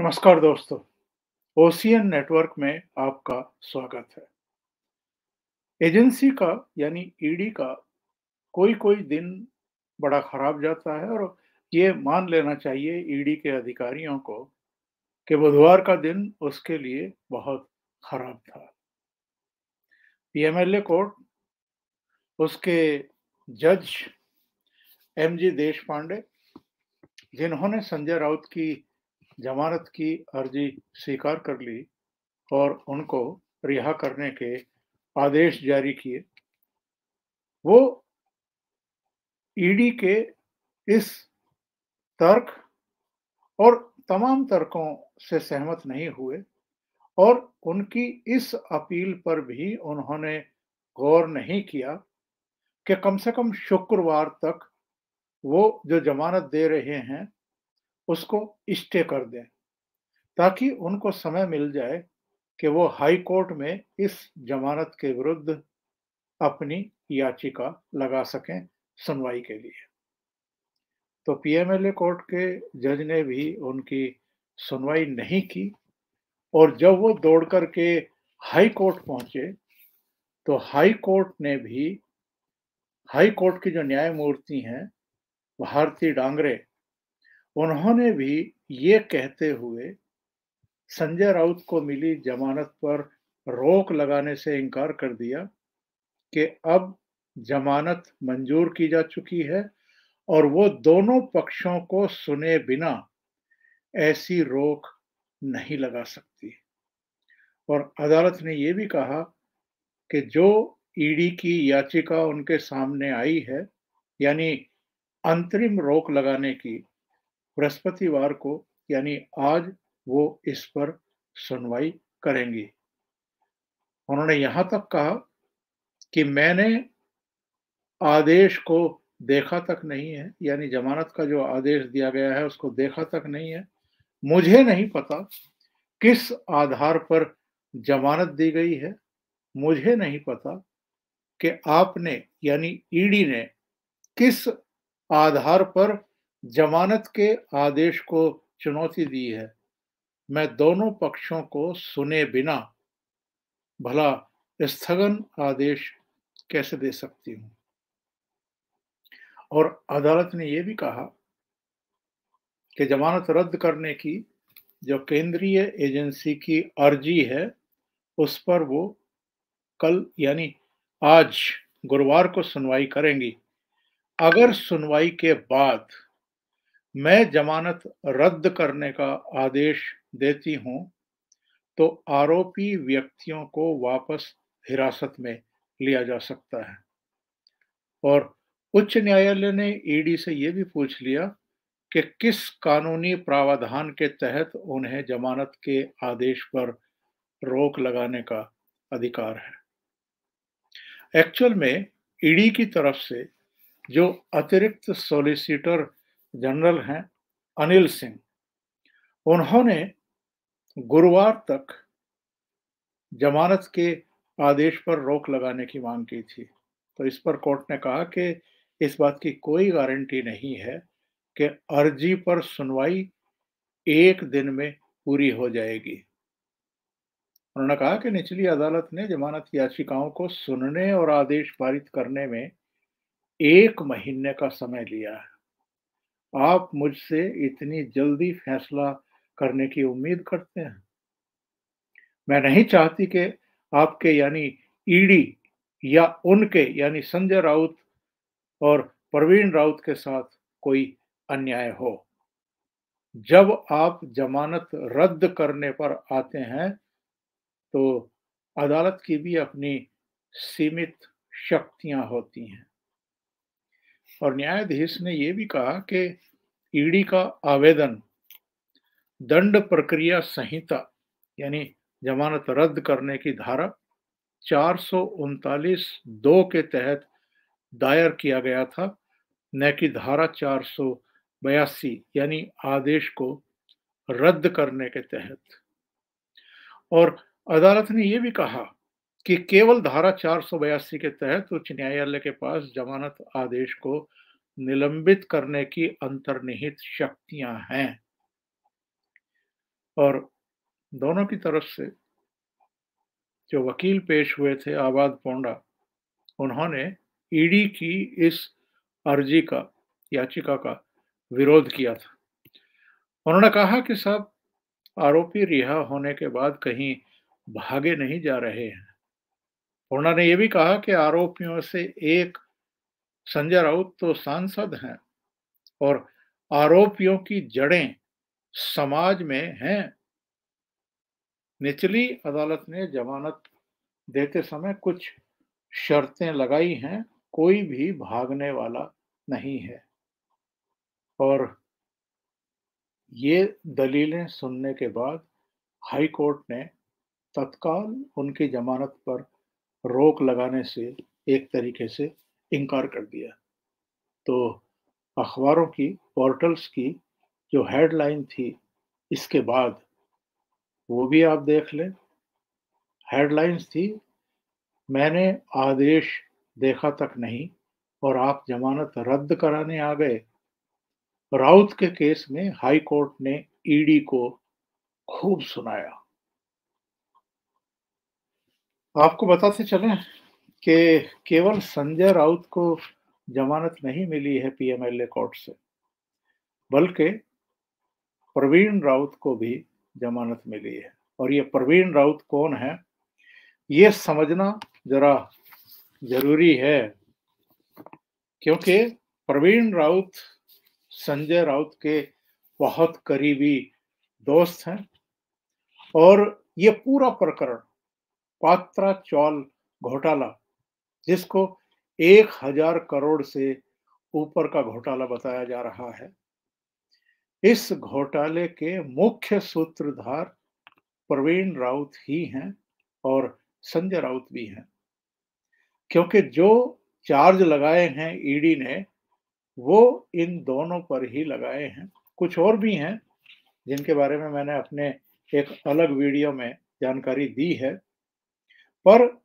नमस्कार दोस्तों, ocean network में आपका स्वागत है। एजेंसी का यानी ईडी का कोई-कोई दिन बड़ा खराब जाता है और ये मान लेना चाहिए ईडी के अधिकारियों को कि बुधवार का दिन उसके लिए बहुत खराब था। पीएमएलए कोर्ट, उसके जज एमजी देशपांडे, जिन्होंने संजय राउत की जमानत की अर्जी स्वीकार कर ली और उनको रिहा करने के आदेश जारी किए, वो ईडी के इस तर्क और तमाम तर्कों से सहमत नहीं हुए और उनकी इस अपील पर भी उन्होंने गौर नहीं किया कि कम से कम शुक्रवार तक वो जो जमानत दे रहे हैं, उसको स्टे कर दें, ताकि उनको समय मिल जाए कि वो हाई कोर्ट में इस जमानत के विरुद्ध अपनी याचिका लगा सकें सुनवाई के लिए। तो पीएमएलए कोर्ट के जज ने भी उनकी सुनवाई नहीं की और जब वो दौड़ कर के हाई कोर्ट पहुंचे, तो हाई कोर्ट की जो न्यायमूर्ति हैं, भारती डांगरे, उन्होंने भी ये कहते हुए संजय राउत को मिली जमानत पर रोक लगाने से इनकार कर दिया कि अब जमानत मंजूर की जा चुकी है और वो दोनों पक्षों को सुने बिना ऐसी रोक नहीं लगा सकती। और अदालत ने ये भी कहा कि जो ईडी की याचिका उनके सामने आई है, यानी अंतरिम रोक लगाने की, बृहस्पतिवार को यानी आज वो इस पर सुनवाई करेंगी। उन्होंने यहां तक कहा कि मैंने आदेश को देखा तक नहीं है, यानी जमानत का जो आदेश दिया गया है उसको देखा तक नहीं है। मुझे नहीं पता किस आधार पर जमानत दी गई है। मुझे नहीं पता कि आपने यानी ईडी ने किस आधार पर जमानत के आदेश को चुनौती दी है। मैं दोनों पक्षों को सुने बिना भला स्थगन आदेश कैसे दे सकती हूँ। और अदालत ने यह भी कहा कि जमानत रद्द करने की जो केंद्रीय एजेंसी की अर्जी है, उस पर वो कल यानी आज गुरुवार को सुनवाई करेंगी। अगर सुनवाई के बाद मैं जमानत रद्द करने का आदेश देती हूं, तो आरोपी व्यक्तियों को वापस हिरासत में लिया जा सकता है। और उच्च न्यायालय ने ईडी से यह भी पूछ लिया कि किस कानूनी प्रावधान के तहत उन्हें जमानत के आदेश पर रोक लगाने का अधिकार है। एक्चुअल में ईडी की तरफ से जो अतिरिक्त सॉलिसिटर जनरल हैं, अनिल सिंह, उन्होंने गुरुवार तक जमानत के आदेश पर रोक लगाने की मांग की थी। तो इस पर कोर्ट ने कहा कि इस बात की कोई गारंटी नहीं है कि अर्जी पर सुनवाई एक दिन में पूरी हो जाएगी। उन्होंने कहा कि निचली अदालत ने जमानत याचिकाओं को सुनने और आदेश पारित करने में 1 महीने का समय लिया है। आप मुझसे इतनी जल्दी फैसला करने की उम्मीद करते हैं? मैं नहीं चाहती कि आपके यानी ईडी या उनके यानी संजय राउत और प्रवीण राउत के साथ कोई अन्याय हो। जब आप जमानत रद्द करने पर आते हैं, तो अदालत की भी अपनी सीमित शक्तियां होती हैं। और न्यायाधीश ने यह भी कहा कि ईडी का आवेदन दंड प्रक्रिया संहिता यानी जमानत रद्द करने की धारा 439(2) के तहत दायर किया गया था, न कि धारा 482 यानी आदेश को रद्द करने के तहत। और अदालत ने यह भी कहा कि केवल धारा 482 के तहत उच्च न्यायालय के पास जमानत आदेश को निलंबित करने की अंतर्निहित शक्तियां हैं। और दोनों की तरफ से जो वकील पेश हुए थे आबाद पोंडा, उन्होंने ईडी की इस अर्जी का याचिका का विरोध किया था। उन्होंने कहा कि साहब, आरोपी रिहा होने के बाद कहीं भागे नहीं जा रहे हैं। उन्होंने ये भी कहा कि आरोपियों से एक संजय राउत तो सांसद हैं और आरोपियों की जड़ें समाज में हैं। निचली अदालत ने जमानत देते समय कुछ शर्तें लगाई हैं, कोई भी भागने वाला नहीं है। और ये दलीलें सुनने के बाद हाई कोर्ट ने तत्काल उनकी जमानत पर रोक लगाने से एक तरीके से इनकार कर दिया। तो अखबारों की, पोर्टल्स की जो हेडलाइन थी इसके बाद, वो भी आप देख लें। हेडलाइंस थी, मैंने आदेश देखा तक नहीं और आप जमानत रद्द कराने आ गए। राउत के केस में हाई कोर्ट ने ईडी को खूब सुनाया। आपको बताते चलें कि केवल संजय राउत को जमानत नहीं मिली है पीएमएलए कोर्ट से, बल्कि प्रवीण राउत को भी जमानत मिली है। और ये प्रवीण राउत कौन है, ये समझना जरा जरूरी है, क्योंकि प्रवीण राउत संजय राउत के बहुत करीबी दोस्त हैं और ये पूरा प्रकरण पात्रा चौल घोटाला, जिसको 1000 करोड़ से ऊपर का घोटाला बताया जा रहा है, इस घोटाले के मुख्य सूत्रधार प्रवीण राउत ही हैं और संजय राउत भी हैं। क्योंकि जो चार्ज लगाए हैं ईडी ने, वो इन दोनों पर ही लगाए हैं। कुछ और भी हैं जिनके बारे में मैंने अपने एक अलग वीडियो में जानकारी दी है, पर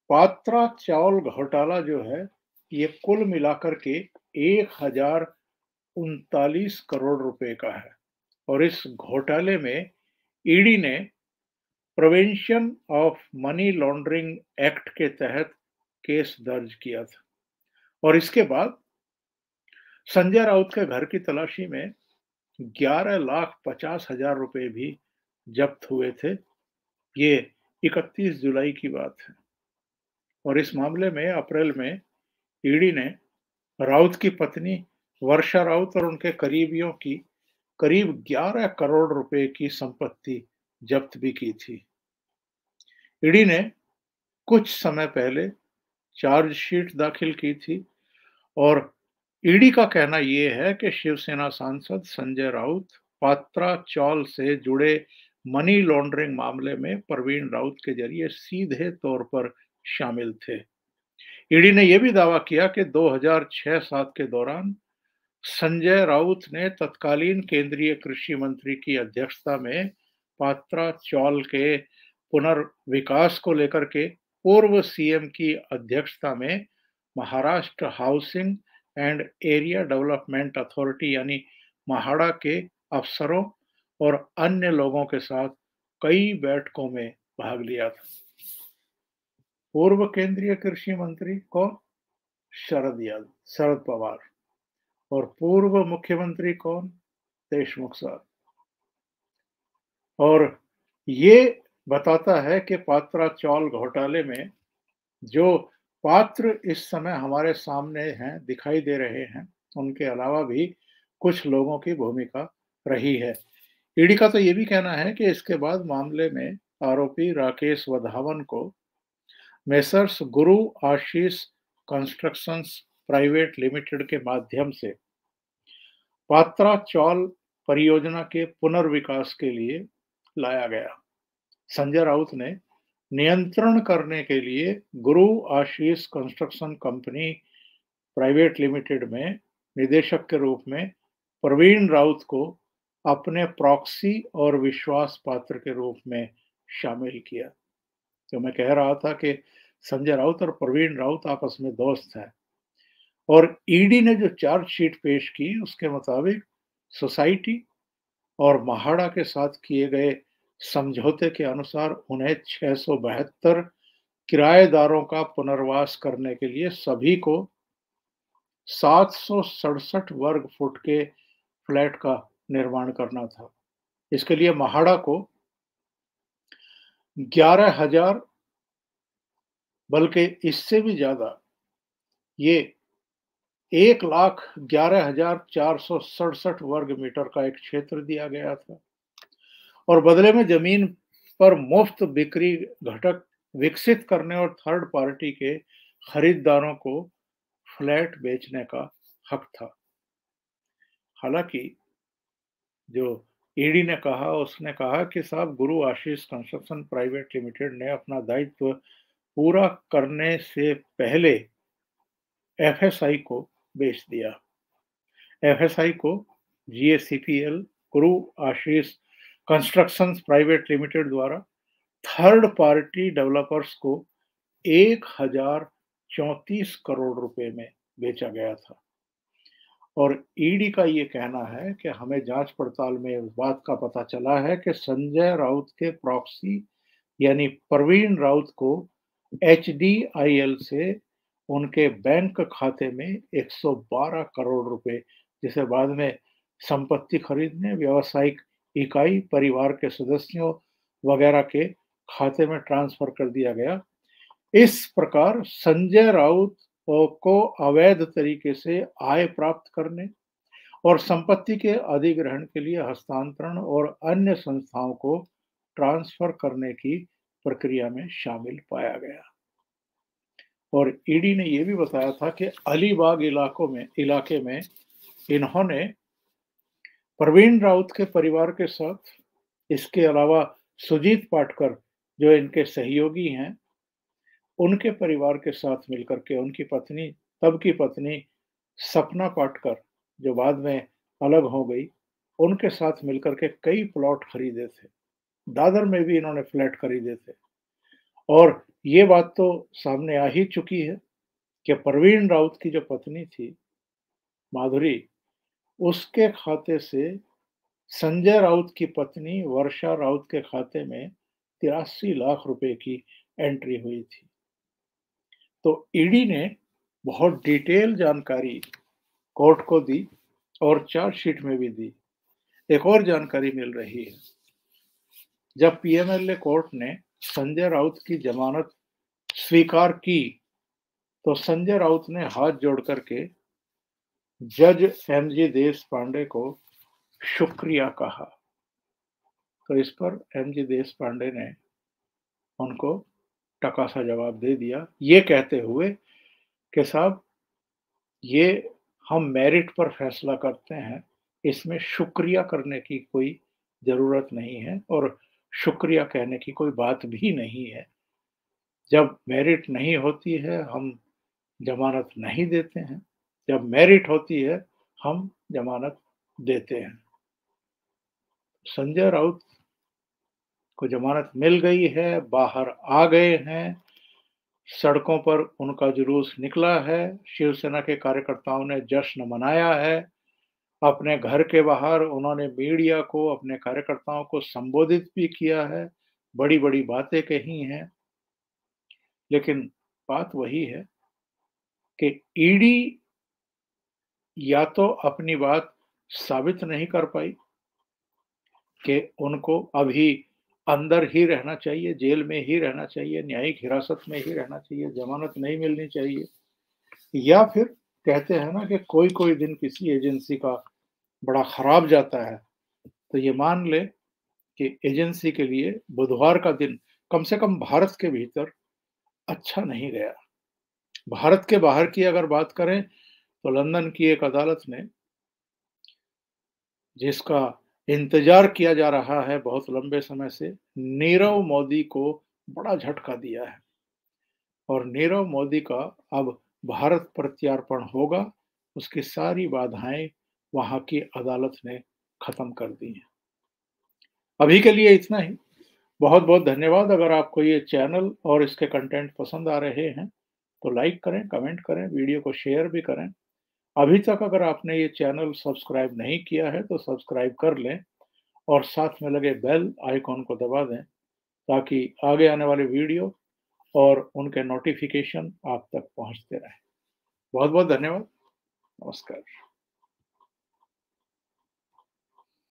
पात्रा चावल घोटाला जो है, ये कुल मिलाकर के 1039 करोड़ रुपए का है। और इस घोटाले में ईडी ने prevention of money laundering act के तहत केस दर्ज किया था। और इसके बाद संजय राउत के घर की तलाशी में 11,50,000 रुपए भी जब्त हुए थे। ये 31 जुलाई की बात है। और इस मामले में अप्रैल में ईडी ने राउत की पत्नी वर्षा राउत और उनके करीबियों की करीब 11 करोड़ रुपए की संपत्ति जब्त भी की थी। ईडी ने कुछ समय पहले चार्जशीट दाखिल की थी और ईडी का कहना यह है कि शिवसेना सांसद संजय राउत पात्रा चौल से जुड़े मनी लॉन्ड्रिंग मामले में प्रवीण राउत के जरिए सीधे तौर पर शामिल थे। ईडी ने यह भी दावा किया कि 2006-7 के दौरान संजय राउत ने तत्कालीन केंद्रीय कृषि मंत्री की अध्यक्षता में पात्रा चौल के पुनर्विकास को लेकर के पूर्व सीएम की अध्यक्षता में Maharashtra housing and area development authority यानी महाड़ा के अफसरों और अन्य लोगों के साथ कई बैठकों में भाग लिया था। पूर्व केंद्रीय कृषि मंत्री कौन? शरद पवार। और पूर्व मुख्यमंत्री कौन? देशमुख साहब। और ये बताता है कि पात्रा चौल घोटाले में जो पात्र इस समय हमारे सामने हैं, दिखाई दे रहे हैं, उनके अलावा भी कुछ लोगों की भूमिका रही है। ईडी का तो ये भी कहना है कि इसके बाद मामले में आरोपी राकेश वधावन को मेसर्स गुरु आशीष कंस्ट्रक्शंस प्राइवेट लिमिटेड के माध्यम से पात्रा चौल परियोजना के पुनर्विकास के लिए लाया गया। संजय राउत ने नियंत्रण करने के लिए गुरु आशीष कंस्ट्रक्शन कंपनी प्राइवेट लिमिटेड में निदेशक के रूप में प्रवीण राउत को अपने प्रॉक्सी और विश्वास पात्र के रूप में शामिल किया। तो मैं कह रहा था कि संजय राउत और प्रवीण राउत आपस में दोस्त हैं। और ईडी ने जो चार्जशीट पेश की उसके मुताबिक सोसाइटी और महाड़ा के साथ किए गए समझौते के अनुसार उन्हें 672 किराएदारों का पुनर्वास करने के लिए सभी को 767 वर्ग फुट के फ्लैट का निर्माण करना था। इसके लिए महाड़ा को 11,000 बल्कि इससे भी ज़्यादा ये 1,11,467 वर्ग मीटर का एक क्षेत्र दिया गया था और बदले में जमीन पर मुफ्त बिक्री घटक विकसित करने और थर्ड पार्टी के खरीदारों को फ्लैट बेचने का हक था। हालांकि जो ईडी ने कहा, उसने कहा कि साहब गुरु आशीष कंस्ट्रक्शन प्राइवेट लिमिटेड ने अपना दायित्व पूरा करने से पहले एफएसआई को बेच दिया। एफएसआई को जीएसीपीएल गुरु आशीष कंस्ट्रक्शन प्राइवेट लिमिटेड द्वारा थर्ड पार्टी डेवलपर्स को 1,034 करोड़ रुपए में बेचा गया था। और ईडी का ये कहना है कि हमें जांच पड़ताल में इस बात का पता चला है कि संजय राउत के प्रॉक्सी यानी प्रवीण राउत को एचडीआईएल से उनके बैंक खाते में 112 करोड़ रुपए, जिसे बाद में संपत्ति खरीदने, व्यावसायिक इकाई, परिवार के सदस्यों वगैरह के खाते में ट्रांसफर कर दिया गया। इस प्रकार संजय राउत को अवैध तरीके से आय प्राप्त करने और संपत्ति के अधिग्रहण के लिए हस्तांतरण और अन्य संस्थाओं को ट्रांसफर करने की प्रक्रिया में शामिल पाया गया। और ईडी ने यह भी बताया था कि अलीबाग इलाके में इन्होंने प्रवीण राउत के परिवार के साथ, इसके अलावा सुजीत पाटकर जो इनके सहयोगी हैं, उनके परिवार के साथ मिलकर के उनकी पत्नी, तब की पत्नी सपना पाटकर जो बाद में अलग हो गई, उनके साथ मिलकर के कई प्लॉट खरीदे थे। दादर में भी इन्होंने फ्लैट खरीदे थे। और ये बात तो सामने आ ही चुकी है कि प्रवीण राउत की जो पत्नी थी माधुरी, उसके खाते से संजय राउत की पत्नी वर्षा राउत के खाते में 83 लाख रुपए की एंट्री हुई थी। तो ईडी ने बहुत डिटेल जानकारी कोर्ट को दी और चार्जशीट में भी दी। एक और जानकारी मिल रही है, जब पीएमएलए कोर्ट ने संजय राउत की जमानत स्वीकार की तो संजय राउत ने हाथ जोड़ करके जज एमजी देश पांडे को शुक्रिया कहा। तो इस पर एमजी देश पांडे ने उनको टका सा जवाब दे दिया, ये कहते हुए कि साहब ये हम मेरिट पर फैसला करते हैं, इसमें शुक्रिया करने की कोई जरूरत नहीं है और शुक्रिया कहने की कोई बात भी नहीं है। जब मेरिट नहीं होती है हम जमानत नहीं देते हैं, जब मेरिट होती है हम जमानत देते हैं। संजय राउत को जमानत मिल गई है, बाहर आ गए हैं, सड़कों पर उनका जुलूस निकला है, शिवसेना के कार्यकर्ताओं ने जश्न मनाया है, अपने घर के बाहर उन्होंने मीडिया को, अपने कार्यकर्ताओं को संबोधित भी किया है, बड़ी बड़ी बातें कही हैं। लेकिन बात वही है कि ईडी या तो अपनी बात साबित नहीं कर पाई कि उनको अभी अंदर ही रहना चाहिए, जेल में ही रहना चाहिए, न्यायिक हिरासत में ही रहना चाहिए, जमानत नहीं मिलनी चाहिए, या फिर कहते हैं ना कि कोई कोई दिन किसी एजेंसी का बड़ा खराब जाता है, तो ये मान ले कि एजेंसी के लिए बुधवार का दिन कम से कम भारत के भीतर अच्छा नहीं गया। भारत के बाहर की अगर बात करें तो लंदन की एक अदालत ने, जिसका इंतजार किया जा रहा है बहुत लंबे समय से, नीरव मोदी को बड़ा झटका दिया है और नीरव मोदी का अब भारत प्रत्यार्पण होगा। उसकी सारी बाधाएं वहां की अदालत ने खत्म कर दी हैं। अभी के लिए इतना ही। बहुत बहुत धन्यवाद। अगर आपको ये चैनल और इसके कंटेंट पसंद आ रहे हैं तो लाइक करें, कमेंट करें, वीडियो को शेयर भी करें। अभी तक अगर आपने ये चैनल सब्सक्राइब नहीं किया है तो सब्सक्राइब कर लें और साथ में लगे बेल आइकॉन को दबा दें ताकि आगे आने वाले वीडियो और उनके नोटिफिकेशन आप तक पहुंचते रहें। बहुत बहुत धन्यवाद। नमस्कार।